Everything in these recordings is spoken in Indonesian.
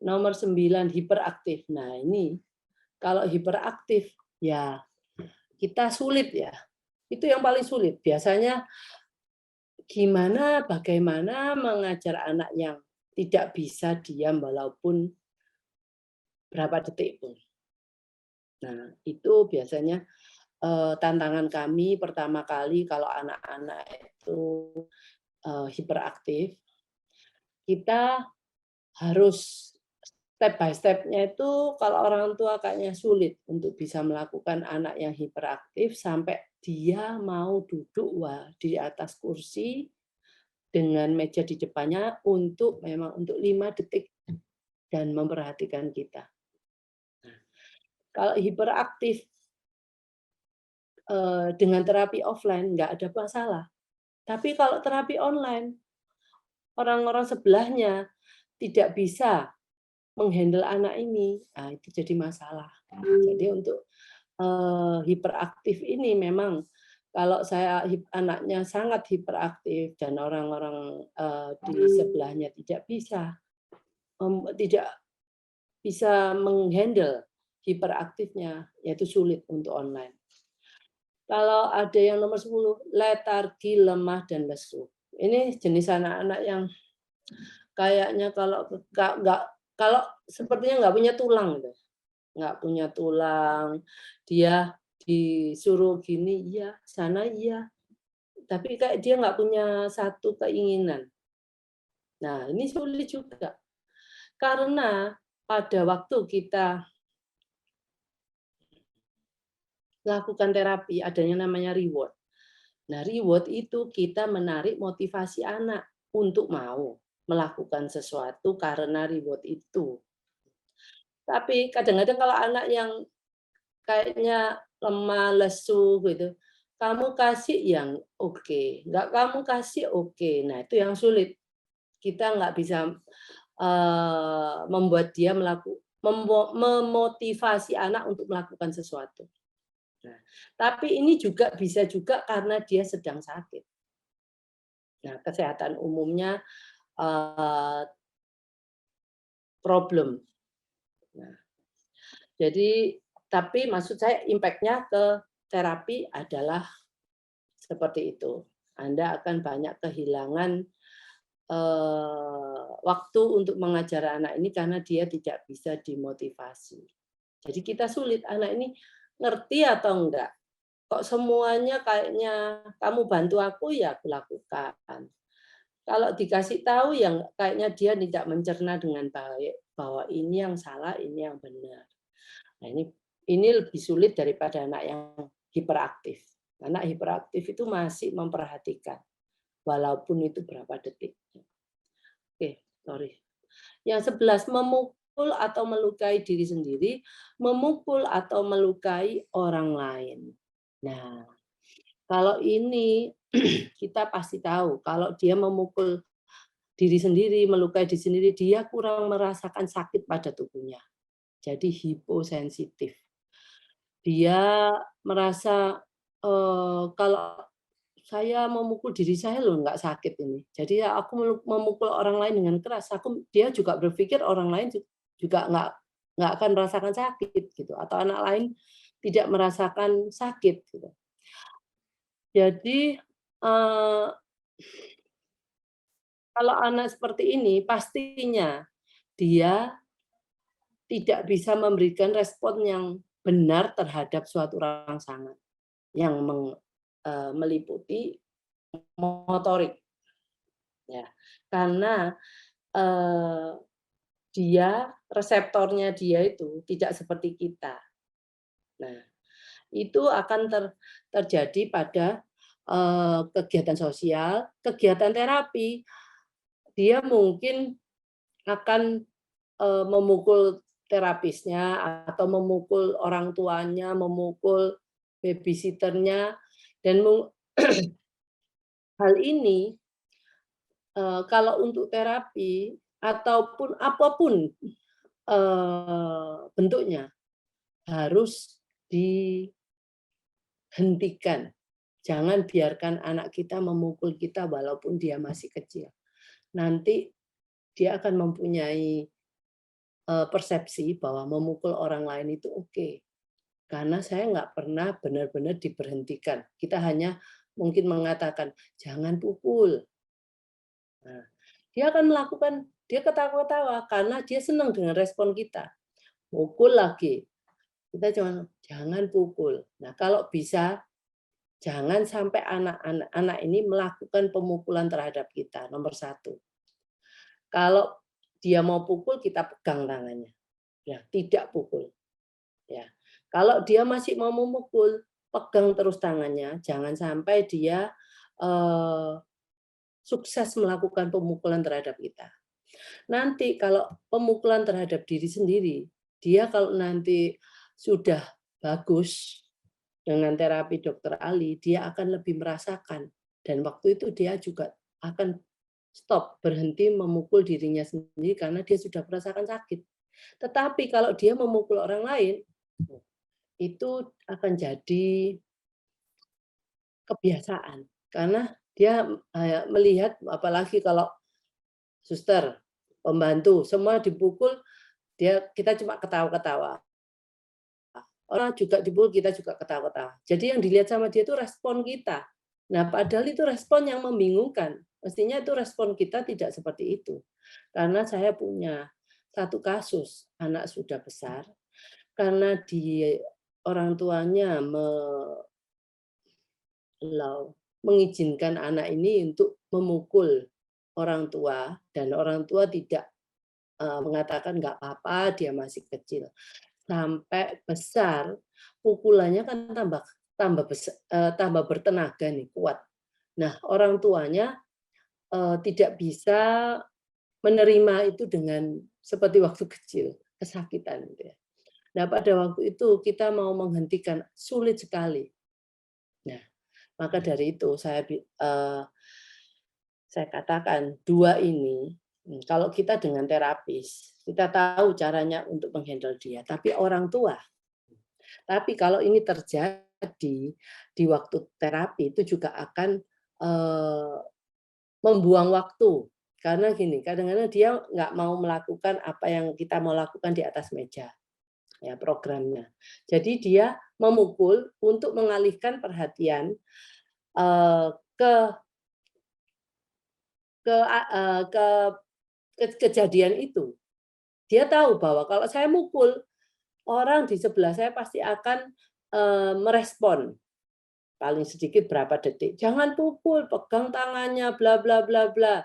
Nomor 9 hiperaktif. Nah, ini kalau hiperaktif ya kita sulit ya. Itu yang paling sulit. Biasanya bagaimana mengajar anak yang tidak bisa diam walaupun berapa detik pun. Nah, itu biasanya tantangan kami pertama kali kalau anak-anak itu hiperaktif, kita harus step by step-nya itu kalau orang tua kayaknya sulit untuk bisa melakukan anak yang hiperaktif sampai dia mau duduk di atas kursi dengan meja di depannya memang untuk 5 detik dan memperhatikan kita. Nah, kalau hiperaktif dengan terapi offline nggak ada masalah. Tapi kalau terapi online, orang-orang sebelahnya tidak bisa menghandle anak ini, nah itu jadi masalah. Jadi untuk hiperaktif ini memang kalau anaknya sangat hiperaktif dan orang-orang di sebelahnya tidak bisa menghandle hiperaktifnya, yaitu sulit untuk online. Kalau ada yang nomor 10, letargi, lemah, dan lesu. Ini jenis anak-anak yang kayaknya kalau sepertinya nggak punya tulang gitu. Nggak punya tulang, dia disuruh gini iya, sana iya, tapi kayak dia nggak punya satu keinginan. Nah, ini sulit juga. Karena pada waktu kita lakukan terapi, adanya namanya reward. Nah, reward itu kita menarik motivasi anak untuk mau melakukan sesuatu karena reward itu. Tapi kadang-kadang kalau anak yang kayaknya lemah, lesu gitu, kamu kasih yang oke, nggak kamu kasih oke. Nah, itu yang sulit. Kita nggak bisa membuat dia memotivasi anak untuk melakukan sesuatu. Nah, tapi ini juga bisa juga karena dia sedang sakit. Nah, kesehatan umumnya problem. Nah, jadi tapi maksud saya impact-nya ke terapi adalah seperti itu. Anda akan banyak kehilangan waktu untuk mengajar anak ini karena dia tidak bisa dimotivasi. Jadi kita sulit, anak ini ngerti atau enggak? Kok semuanya kayaknya kamu bantu aku ya aku lakukan. Kalau dikasih tahu yang kayaknya dia tidak mencerna dengan baik bahwa ini yang salah, ini yang benar. Nah, ini lebih sulit daripada anak yang hiperaktif. Anak hiperaktif itu masih memperhatikan walaupun itu berapa detik. Oke, sorry. Yang 11, memukul atau melukai diri sendiri, memukul atau melukai orang lain. Nah, kalau ini kita pasti tahu, kalau dia memukul diri sendiri, melukai diri sendiri, dia kurang merasakan sakit pada tubuhnya. Jadi hiposensitif. Dia merasa, kalau saya memukul diri saya loh nggak sakit ini. Jadi ya aku memukul orang lain dengan keras, dia juga berpikir orang lain juga nggak akan merasakan sakit gitu, atau anak lain tidak merasakan sakit gitu. Jadi, kalau anak seperti ini pastinya dia tidak bisa memberikan respon yang benar terhadap suatu rangsangan yang meliputi motorik. Ya, karena reseptornya dia itu tidak seperti kita. Nah, itu akan terjadi pada kegiatan sosial, kegiatan terapi. Dia mungkin akan memukul terapisnya atau memukul orang tuanya, memukul babysitternya, dan hal ini kalau untuk terapi ataupun apapun bentuknya harus dihentikan. Jangan biarkan anak kita memukul kita walaupun dia masih kecil. Nanti dia akan mempunyai persepsi bahwa memukul orang lain itu oke. Karena saya nggak pernah benar-benar diberhentikan. Kita hanya mungkin mengatakan, "Jangan pukul." Nah, dia akan melakukan, dia ketawa-ketawa karena dia senang dengan respon kita. Pukul lagi. Kita cuma, "Jangan pukul." Nah, kalau bisa jangan sampai anak-anak ini melakukan pemukulan terhadap kita, nomor satu. Kalau dia mau pukul, kita pegang tangannya. Ya, tidak pukul. Ya. Kalau dia masih mau memukul, pegang terus tangannya, jangan sampai dia sukses melakukan pemukulan terhadap kita. Nanti kalau pemukulan terhadap diri sendiri, dia kalau nanti sudah bagus dengan terapi Dokter Ali, dia akan lebih merasakan dan waktu itu dia juga akan stop, berhenti memukul dirinya sendiri karena dia sudah merasakan sakit. Tetapi kalau dia memukul orang lain, itu akan jadi kebiasaan. Karena dia melihat, apalagi kalau suster, pembantu, semua dipukul, kita cuma ketawa-ketawa. Orang juga dipukul, kita juga ketawa-ketawa. Jadi yang dilihat sama dia itu respon kita. Nah, padahal itu respon yang membingungkan. Mestinya itu respon kita tidak seperti itu. Karena saya punya satu kasus, anak sudah besar, karena orang tuanya mengizinkan anak ini untuk memukul orang tua, dan orang tua tidak mengatakan nggak apa-apa, dia masih kecil. Sampai besar, pukulannya kan tambah bertenaga nih, kuat. Nah, orang tuanya tidak bisa menerima itu dengan seperti waktu kecil, kesakitan gitu ya. Nah, pada waktu itu kita mau menghentikan, sulit sekali. Nah, maka dari itu saya katakan, dua ini, kalau kita dengan terapis, kita tahu caranya untuk menghandle dia, tapi orang tua. Tapi kalau ini terjadi di waktu terapi, itu juga akan membuang waktu. Karena gini, kadang-kadang dia nggak mau melakukan apa yang kita mau lakukan di atas meja, ya programnya. Jadi dia memukul untuk mengalihkan perhatian ke ke ke kejadian itu. Dia tahu bahwa kalau saya mukul, orang di sebelah saya pasti akan merespon paling sedikit berapa detik. Jangan pukul, pegang tangannya, bla bla bla bla.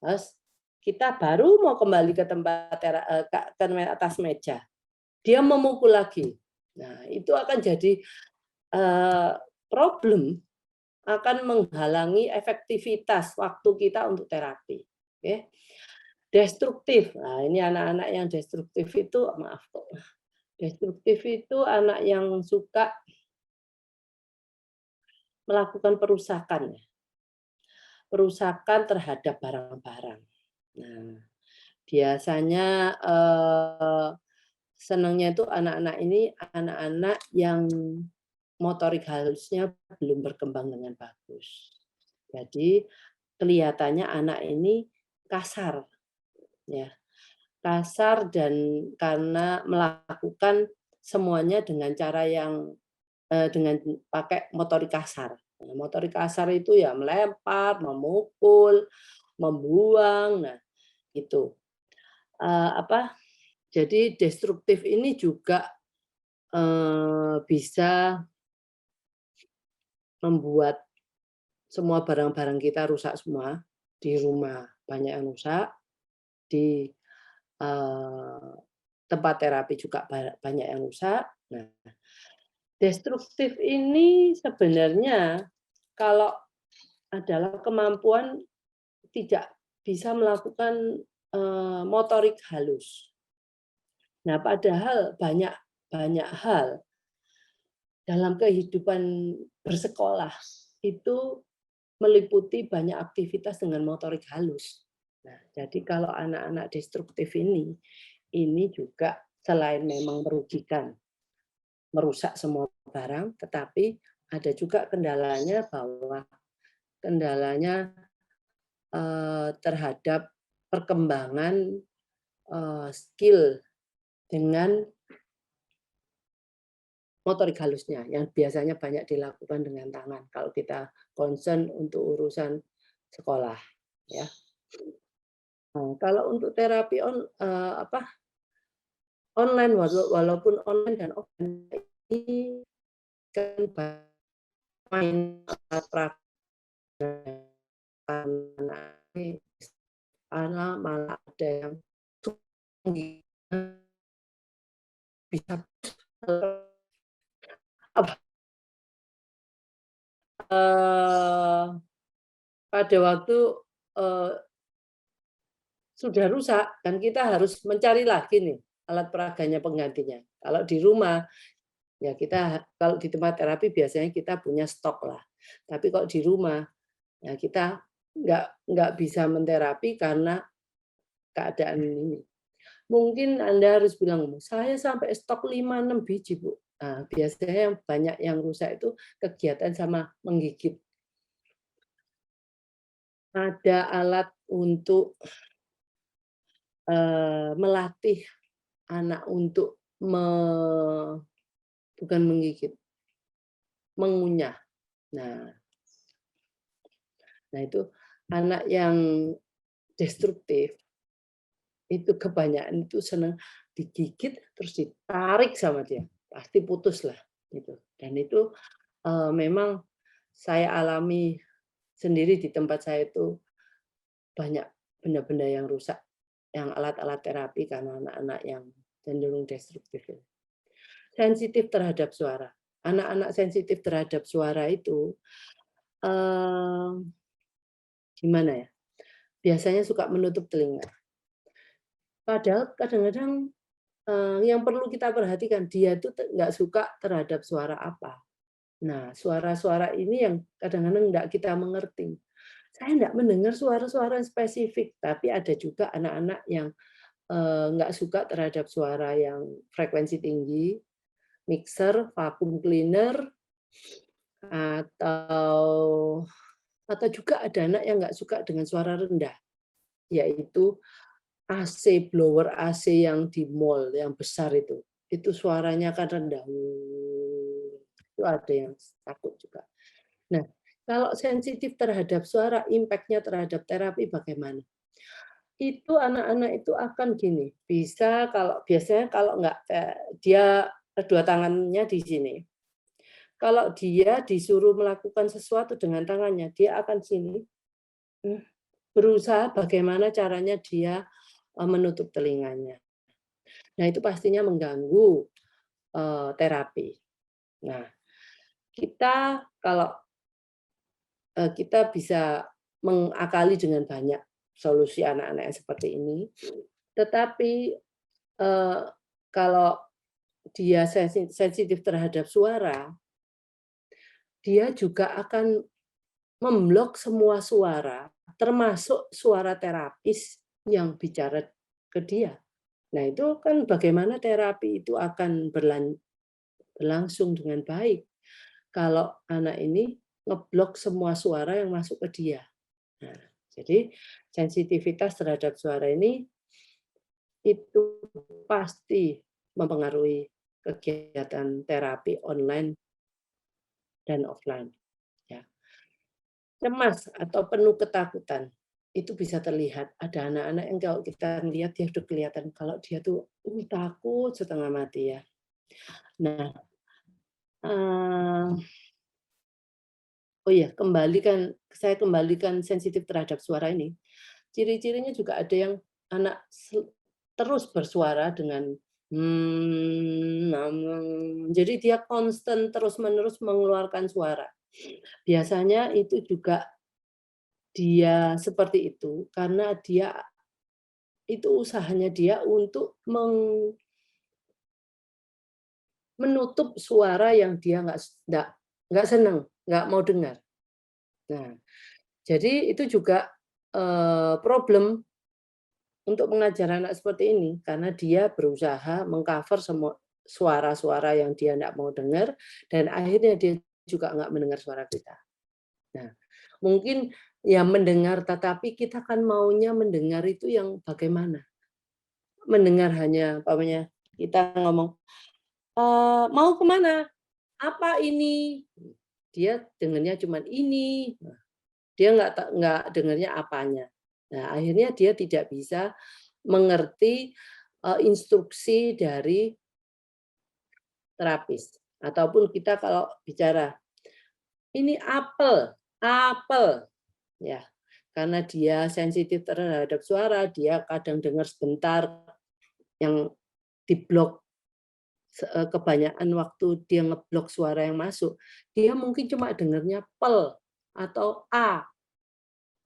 Terus kita baru mau kembali ke tempat ke atas meja. Dia memukul lagi. Nah, itu akan jadi problem, akan menghalangi efektivitas waktu kita untuk terapi. Oke. Destruktif. Nah, ini anak-anak yang destruktif itu, maaf kok. Destruktif itu anak yang suka melakukan perusakan, perusakan terhadap barang-barang. Nah, biasanya senangnya itu anak-anak ini anak-anak yang motorik halusnya belum berkembang dengan bagus. Jadi kelihatannya anak ini kasar, ya, kasar, dan karena melakukan semuanya dengan cara yang dengan pakai motorik kasar. Nah, motorik kasar itu ya melempar, memukul, membuang, nah itu. Jadi destruktif ini juga bisa membuat semua barang-barang kita rusak semua, di rumah banyak yang rusak, di tempat terapi juga banyak yang rusak. Nah, destruktif ini sebenarnya kalau adalah kemampuan tidak bisa melakukan motorik halus. Nah, padahal banyak hal dalam kehidupan bersekolah itu meliputi banyak aktivitas dengan motorik halus. Nah, jadi kalau anak-anak destruktif ini juga selain memang merugikan, merusak semua barang, tetapi ada juga kendalanya bahwa kendalanya terhadap perkembangan skill dengan motorik halusnya yang biasanya banyak dilakukan dengan tangan kalau kita concern untuk urusan sekolah, ya. Nah, kalau untuk terapi online, walaupun online dan offline ini kan main alat praktek anak malah ada yang bisa apa pada waktu sudah rusak dan kita harus mencari lagi nih alat peraganya penggantinya. Kalau di rumah ya kita, kalau di tempat terapi biasanya kita punya stok lah. Tapi kalau di rumah ya kita nggak bisa menterapi karena keadaan ini. Mungkin Anda harus bilang, saya sampai stok 5-6 biji, Bu. Nah, biasanya yang banyak yang rusak itu kegiatan sama menggigit. Ada alat untuk melatih anak untuk bukan menggigit, mengunyah. Nah, itu anak yang destruktif itu kebanyakan itu senang digigit terus ditarik sama dia, pasti putus lah gitu. Dan itu memang saya alami sendiri di tempat saya itu banyak benda-benda yang rusak, yang alat-alat terapi karena anak-anak yang cenderung destruktif. Sensitif terhadap suara. Anak-anak sensitif terhadap suara itu gimana ya? Biasanya suka menutup telinga. Padahal kadang-kadang yang perlu kita perhatikan, dia itu nggak suka terhadap suara apa. Nah, suara-suara ini yang kadang-kadang nggak kita mengerti. Saya nggak mendengar suara-suara yang spesifik, tapi ada juga anak-anak yang nggak suka terhadap suara yang frekuensi tinggi, mixer, vacuum cleaner, atau juga ada anak yang nggak suka dengan suara rendah, yaitu AC, blower AC yang di mall, yang besar itu suaranya kan rendah. Itu ada yang takut juga. Nah, kalau sensitif terhadap suara, impact-nya terhadap terapi bagaimana? Itu anak-anak itu akan gini, bisa biasanya kalau nggak dia kedua tangannya di sini. Kalau dia disuruh melakukan sesuatu dengan tangannya, dia akan sini berusaha bagaimana caranya dia menutup telinganya. Nah, itu pastinya mengganggu terapi. Nah, kita kalau kita bisa mengakali dengan banyak solusi anak-anak yang seperti ini, tetapi kalau dia sensitif terhadap suara, dia juga akan memblok semua suara, termasuk suara terapis yang bicara ke dia. Nah, itu kan bagaimana terapi itu akan berlangsung dengan baik kalau anak ini ngeblok semua suara yang masuk ke dia. Nah, jadi sensitivitas terhadap suara ini itu pasti mempengaruhi kegiatan terapi online dan offline. Ya. Cemas atau penuh ketakutan itu bisa terlihat. Ada anak-anak yang kalau kita lihat dia sudah kelihatan kalau dia tuh takut setengah mati ya. Nah, oh iya, saya kembalikan sensitif terhadap suara ini. Ciri-cirinya juga ada yang anak terus bersuara dengan jadi dia konstan terus-menerus mengeluarkan suara. Biasanya itu juga dia seperti itu karena dia itu usahanya dia untuk menutup suara yang dia nggak senang, nggak mau dengar. Nah, jadi itu juga problem untuk mengajar anak seperti ini karena dia berusaha mengcover semua suara-suara yang dia nggak mau dengar dan akhirnya dia juga nggak mendengar suara kita. Nah, mungkin ya mendengar, tetapi kita kan maunya mendengar itu yang bagaimana? mendengar hanya umpamanya kita ngomong, "Mau kemana? Apa ini?" Dia dengarnya cuman ini, dia nggak dengarnya apanya. Nah, akhirnya dia tidak bisa mengerti, instruksi dari terapis. Ataupun kita kalau bicara, "Ini apel, apel." Ya, karena dia sensitif terhadap suara, dia kadang dengar sebentar yang diblok kebanyakan waktu dia ngeblok suara yang masuk, dia mungkin cuma dengarnya pel atau a.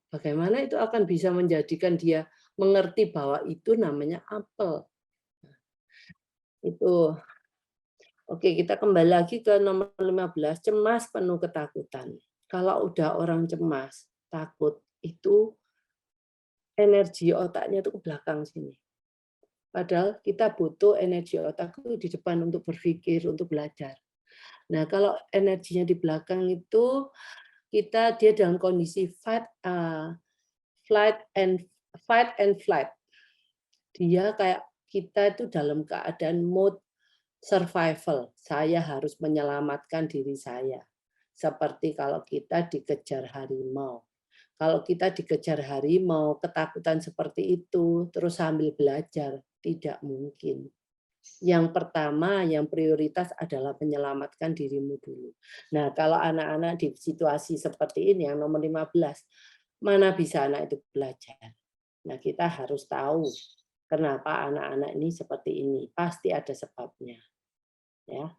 Bagaimana itu akan bisa menjadikan dia mengerti bahwa itu namanya apel. Itu. Oke, kita kembali lagi ke nomor 15, cemas penuh ketakutan. Kalau udah orang cemas, takut, itu energi otaknya itu ke belakang sini. Padahal kita butuh energi otak itu di depan untuk berpikir, untuk belajar. Nah, kalau energinya di belakang itu dia dalam kondisi flight and flight. Dia kayak kita itu dalam keadaan mode survival. Saya harus menyelamatkan diri saya. Seperti kalau kita dikejar harimau. Kalau kita dikejar harimau, ketakutan seperti itu, terus sambil belajar, tidak mungkin. Yang pertama, yang prioritas adalah menyelamatkan dirimu dulu. Nah, kalau anak-anak di situasi seperti ini, yang nomor 15, mana bisa anak itu belajar? Nah, kita harus tahu kenapa anak-anak ini seperti ini. Pasti ada sebabnya. Ya.